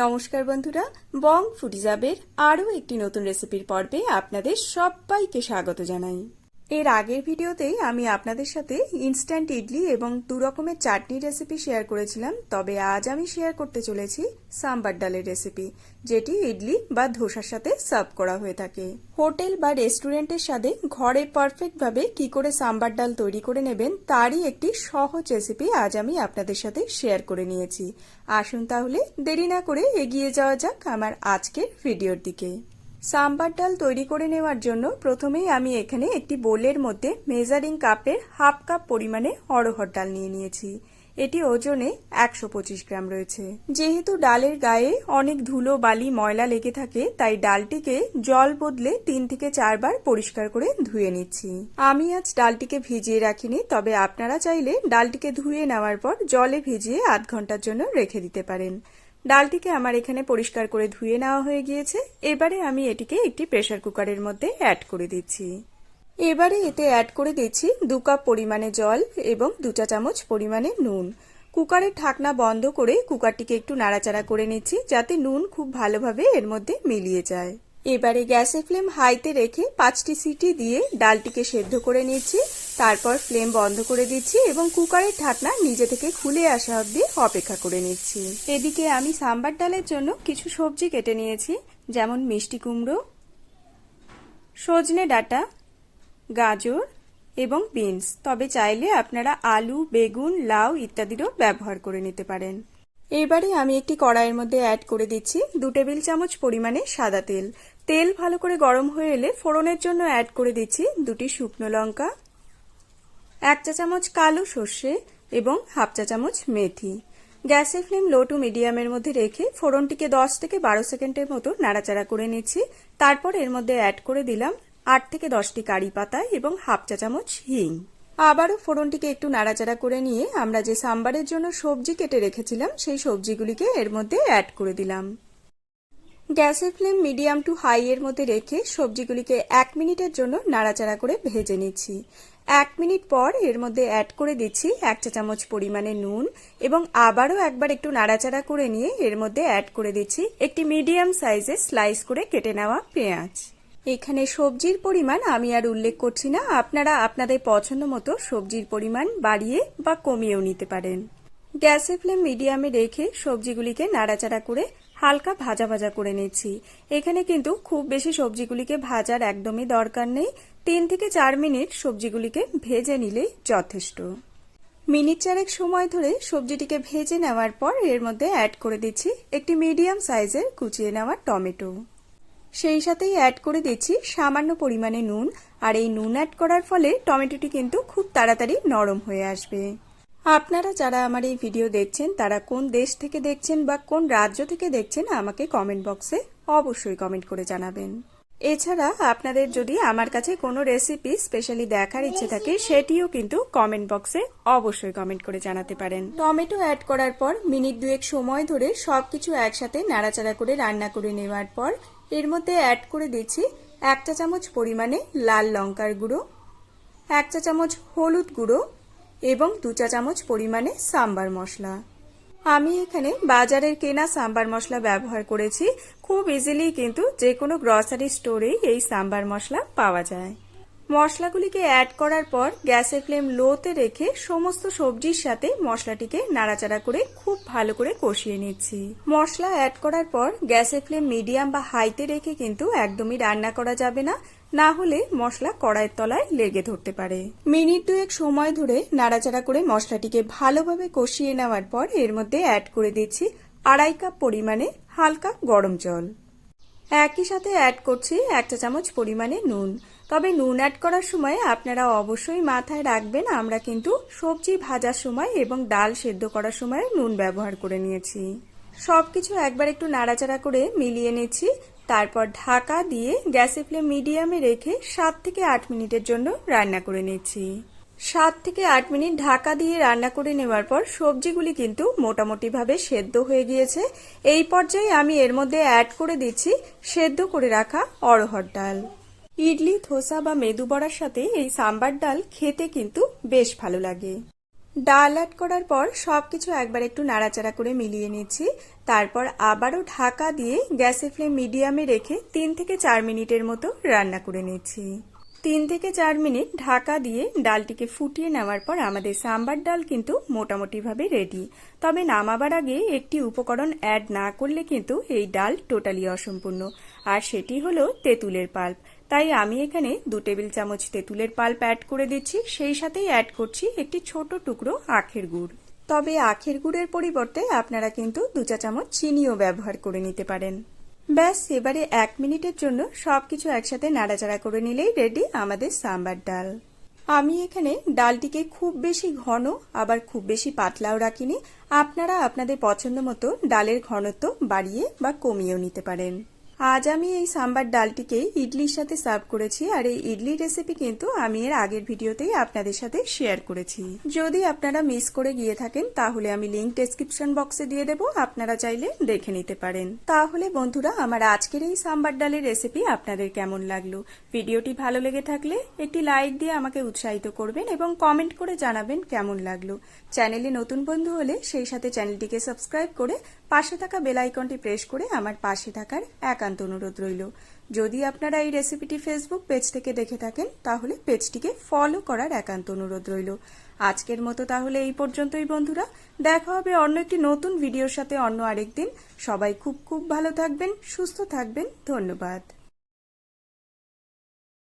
নমস্কার বন্ধুরা, বং ফুডিজাবের আরও একটি নতুন রেসিপির পর্বে আপনাদের সবাইকে স্বাগত জানাই। এর আগের ভিডিওতেই আমি আপনাদের সাথে ইনস্ট্যান্ট ইডলি এবং দু রকমের চাটনি রেসিপি শেয়ার করেছিলাম, তবে আজ আমি শেয়ার করতে চলেছি সাম্বার ডালের রেসিপি, যেটি ইডলি বা ধোসার সাথে সার্ভ করা হয়ে থাকে। হোটেল বা রেস্টুরেন্টের সাথে ঘরে পারফেক্টভাবে কি করে সাম্বার ডাল তৈরি করে নেবেন তারই একটি সহজ রেসিপি আজ আমি আপনাদের সাথে শেয়ার করে নিয়েছি। আসুন তাহলে দেরি না করে এগিয়ে যাওয়া যাক আমার আজকের ভিডিওর দিকে। সাম্বার ডাল তৈরি করে নেওয়ার জন্য প্রথমেই আমি এখানে একটি বোলের মধ্যে মেজারিং কাপের হাফ কাপ পরিমাণে অড়হর ডাল নিয়ে নিয়েছি। এটি ওজনে 125 গ্রাম রয়েছে। যেহেতু ডালের গায়ে অনেক ধুলো বালি ময়লা লেগে থাকে, তাই ডালটিকে জল বদলে 3 থেকে 4 বার পরিষ্কার করে ধুয়ে নিচ্ছি। আমি আজ ডালটিকে ভিজিয়ে রাখিনি, তবে আপনারা চাইলে ডালটিকে ধুয়ে নেওয়ার পর জলে ভিজিয়ে আধ ঘন্টার জন্য রেখে দিতে পারেন। ডালটিকে আমার এখানে পরিষ্কার করে ধুয়ে নেওয়া হয়ে গিয়েছে। এবারে আমি এটিকে একটি প্রেসার কুকারের মধ্যে অ্যাড করে দিচ্ছি। এবারে এতে অ্যাড করে দিচ্ছি 2 কাপ পরিমাণে জল এবং 2 চা চামচ পরিমাণে নুন। কুকারের ঢাকনা বন্ধ করে কুকারটিকে একটু নাড়াচাড়া করে নিচ্ছি, যাতে নুন খুব ভালোভাবে এর মধ্যে মিলিয়ে যায়। এবারে গ্যাসের ফ্লেম হাইতে রেখে 5টি সিটি দিয়ে ডালটিকে সেদ্ধ করে নিচ্ছি। তারপর ফ্লেম বন্ধ করে দিচ্ছি এবং কুকারের ঢাকনা নিজে থেকে খুলে আসা অবধি অপেক্ষা করে নিচ্ছি। এদিকে আমি সাম্বার ডালের জন্য কিছু সবজি কেটে নিয়েছি, যেমন মিষ্টি কুমড়ো, সজনে ডাঁটা, গাজর এবং বিনস। তবে চাইলে আপনারা আলু, বেগুন, লাউ ইত্যাদিরও ব্যবহার করে নিতে পারেন। এবারে আমি একটি কড়াইয়ের মধ্যে অ্যাড করে দিচ্ছি 2 টেবিল চামচ পরিমাণে সাদা তেল। তেল ভালো করে গরম হয়ে এলে ফোড়নের জন্য অ্যাড করে দিচ্ছি 2টি শুকনো লঙ্কা, 1 চা চামচ কালো সর্ষে এবং হাফ চা চামচ মেথি। গ্যাসের ফ্লেম লো টু মিডিয়ামের মধ্যে রেখে ফোড়নটিকে 10 থেকে 12 সেকেন্ডের মতো নাড়াচাড়া করে নিচ্ছি। তারপর এর মধ্যে অ্যাড করে দিলাম 8 থেকে 10টি কারি পাতা এবং হাফ চা চামচ হিং। আবারও ফোড়নটিকে একটু নাড়াচাড়া করে নিয়ে আমরা যে সাম্বারের জন্য সবজি কেটে রেখেছিলাম সেই সবজিগুলিকে এর মধ্যে অ্যাড করে দিলাম। গ্যাসের ফ্লেম মিডিয়াম টু হাই এর মধ্যে রেখে সবজিগুলিকে 1 মিনিটের জন্য নাড়াচাড়া করে ভেজে নিচ্ছি। 1 মিনিট পর এর মধ্যে অ্যাড করে দিচ্ছি 1 চা চামচ পরিমাণে নুন এবং আবারও একবার একটু নাড়াচাড়া করে নিয়ে এর মধ্যে অ্যাড করে দিচ্ছি একটি মিডিয়াম সাইজের স্লাইস করে কেটে নেওয়া পেঁয়াজ। এখানে সবজির পরিমাণ আমি আর উল্লেখ করছি না, আপনারা আপনাদের পছন্দ মতো সবজির পরিমাণ বাড়িয়ে বা কমিয়েও নিতে পারেন। গ্যাসের ফ্লেম মিডিয়ামে রেখে সবজিগুলিকে নাড়াচাড়া করে হালকা ভাজা ভাজা করে নিচ্ছি। এখানে কিন্তু খুব বেশি সবজিগুলিকে ভাজার একদমই দরকার নেই। 3 থেকে 4 মিনিট সবজিগুলিকে ভেজে নিলেই যথেষ্ট। মিনিট 4 সময় ধরে সবজিটিকে ভেজে নেওয়ার পর এর মধ্যে অ্যাড করে দিচ্ছি একটি মিডিয়াম সাইজের কুচিয়ে নেওয়া টমেটো। সেই সাথেই অ্যাড করে দিচ্ছি সামান্য পরিমাণে নুন। আর এই নুন অ্যাড করার ফলে টমেটোটি কিন্তু খুব তাড়াতাড়ি নরম হয়ে আসবে। আপনারা যারা আমার এই ভিডিও দেখছেন তারা কোন দেশ থেকে দেখছেন বা কোন রাজ্য থেকে দেখছেন আমাকে কমেন্ট বক্সে অবশ্যই কমেন্ট করে জানাবেন। এছাড়া আপনাদের যদি আমার কাছে কোনো রেসিপি স্পেশালি দেখার ইচ্ছে থাকে সেটিও কিন্তু কমেন্ট বক্সে অবশ্যই কমেন্ট করে জানাতে পারেন। টমেটো অ্যাড করার পর মিনিট 2 সময় ধরে সবকিছু একসাথে নাড়াচাড়া করে রান্না করে নেওয়ার পর এর মধ্যে অ্যাড করে দিচ্ছি 1 চা চামচ পরিমাণে লাল লঙ্কার গুঁড়ো, 1 চা চামচ হলুদ গুঁড়ো এবং 2 চা চামচ পরিমাণে সাম্বার মশলা। আমি এখানে বাজারের কেনা সাম্বার মশলা ব্যবহার করেছি। খুব ইজিলি কিন্তু যে কোনো গ্রসারি স্টোরেই এই সাম্বার মশলা পাওয়া যায়। মশলাগুলিকে অ্যাড করার পর গ্যাসের ফ্লেম লোতে রেখে সমস্ত সবজির সাথে মশলাটিকে নাড়াচাড়া করে খুব ভালো করে কষিয়ে নিচ্ছি। মশলা অ্যাড করার পর গ্যাসের ফ্লেম মিডিয়াম বা হাইতে রেখে কিন্তু একদমই রান্না করা যাবে না, না হলে মশলা কড়াইয়ের তলায় লেগে ধরতে পারে। মিনিট 2 সময় ধরে নাড়াচাড়া করে মশলাটিকে ভালোভাবে কষিয়ে নেওয়ার পর এর মধ্যে অ্যাড করে দিচ্ছি 2.5 কাপ পরিমাণে হালকা গরম জল। একই সাথে অ্যাড করছি 1 চা চামচ পরিমাণে নুন। তবে নুন অ্যাড করার সময় আপনারা অবশ্যই মাথায় রাখবেন আমরা কিন্তু সবজি ভাজার সময় এবং ডাল সেদ্ধ করার সময় নুন ব্যবহার করে নিয়েছি। সবকিছু একবার একটু নাড়াচাড়া করে মিলিয়ে নিচ্ছি। তারপর ঢাকা দিয়ে গ্যাসের ফ্লেম মিডিয়ামে রেখে 7 থেকে 8 মিনিটের জন্য রান্না করে নিচ্ছি। 7 থেকে 8 মিনিট ঢাকা দিয়ে রান্না করে নেওয়ার পর সবজিগুলি কিন্তু মোটামুটি ভাবে সেদ্ধ হয়ে গিয়েছে। এই পর্যায়ে আমি এর মধ্যে অ্যাড করে দিচ্ছি সেদ্ধ করে রাখা অড়হর ডাল। ইডলি, ধোসা বা মেদু বড়ার সাথে এই সাম্বার ডাল খেতে কিন্তু বেশ ভালো লাগে। ডাল অ্যাড করার পর সবকিছু একবার একটু নাড়াচাড়া করে মিলিয়ে নিচ্ছি। তারপর আবারও ঢাকা দিয়ে গ্যাসের ফ্লেম মিডিয়ামে রেখে 3 থেকে 4 মিনিটের মতো রান্না করে নিচ্ছি। 3 থেকে 4 মিনিট ঢাকা দিয়ে ডালটিকে ফুটিয়ে নেওয়ার পর আমাদের সাম্বার ডাল কিন্তু মোটামুটিভাবে রেডি। তবে নামাবার আগে একটি উপকরণ অ্যাড না করলে কিন্তু এই ডাল টোটালি অসম্পূর্ণ, আর সেটি হলো তেঁতুলের পাল্প। তাই আমি এখানে 2 টেবিল চামচ তেঁতুলের পাল্প অ্যাড করে দিচ্ছি, সেই সাথেই অ্যাড করছি একটি ছোট টুকরো আখের গুড়। তবে আখের গুড়ের পরিবর্তে আপনারা কিন্তু 2 চা চামচ চিনিও ব্যবহার করে নিতে পারেন। ব্যাস, এবারে 1 মিনিটের জন্য সবকিছু একসাথে নাড়াচাড়া করে নিলেই রেডি আমাদের সাম্বার ডাল। আমি এখানে ডালটিকে খুব বেশি ঘন আবার খুব বেশি পাতলাও রাখিনি। আপনারা আপনাদের পছন্দ মতো ডালের ঘনত্ব বাড়িয়ে বা কমিয়েও নিতে পারেন। আজ আমি এই সাম্বার ডালটিকে ইডলির সাথে সার্ভ করেছি, আর এই ইডলির রেসিপি কিন্তু আমি এর আগের ভিডিওতেই আপনাদের সাথে শেয়ার করেছি। যদি আপনারা মিস করে গিয়ে থাকেন তাহলে আমি লিংক ডেসক্রিপশন বক্সে দিয়ে দেবো, আপনারা চাইলে দেখে নিতে পারেন। তাহলে বন্ধুরা, আমার আজকের এই সাম্বার ডালের রেসিপি আপনাদের কেমন লাগলো? ভিডিওটি ভালো লেগে থাকলে একটি লাইক দিয়ে আমাকে উৎসাহিত করবেন এবং কমেন্ট করে জানাবেন কেমন লাগলো। চ্যানেলে নতুন বন্ধু হলে সেই সাথে চ্যানেলটিকে সাবস্ক্রাইব করে পাশে থাকা বেল আইকনটি প্রেস করে আমার পাশে থাকার একান্ত অনুরোধ রইল। যদি আপনারা এই রেসিপিটি ফেসবুক পেজ থেকে দেখে থাকেন তাহলে পেজটিকে ফলো করার একান্ত অনুরোধ রইল। আজকের মতো তাহলে এই পর্যন্তই বন্ধুরা, দেখা হবে অন্য একটি নতুন ভিডিওর সাথে অন্য আরেকদিন। সবাই খুব খুব ভালো থাকবেন, সুস্থ থাকবেন। ধন্যবাদ।